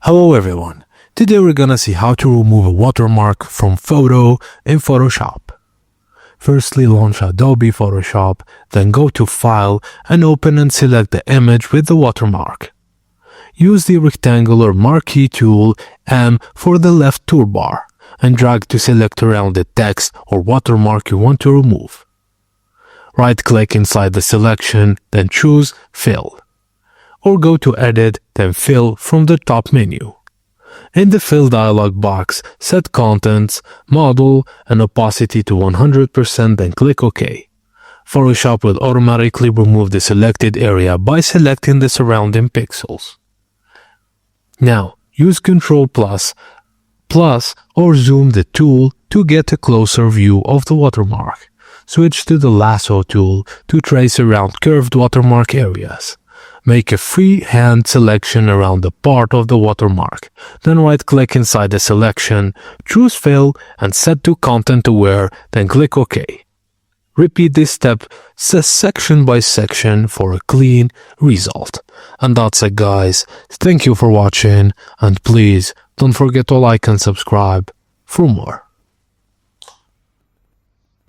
Hello everyone, today we're gonna see how to remove a watermark from photo in Photoshop. Firstly, launch Adobe Photoshop, then go to File and open and select the image with the watermark. Use the rectangular marquee tool M for the left toolbar and drag to select around the text or watermark you want to remove. Right-click inside the selection, then choose Fill. Or go to Edit, then Fill from the top menu. In the Fill dialog box, set Contents, Model, and Opacity to 100%, then click OK. Photoshop will automatically remove the selected area by selecting the surrounding pixels. Now, use Ctrl+, or zoom the tool to get a closer view of the watermark. Switch to the Lasso tool to trace around curved watermark areas. Make a freehand selection around the part of the watermark. Then right-click inside the selection, choose Fill and set to Content Aware, then click OK. Repeat this step section by section for a clean result. And that's it, guys. Thank you for watching, and please don't forget to like and subscribe for more.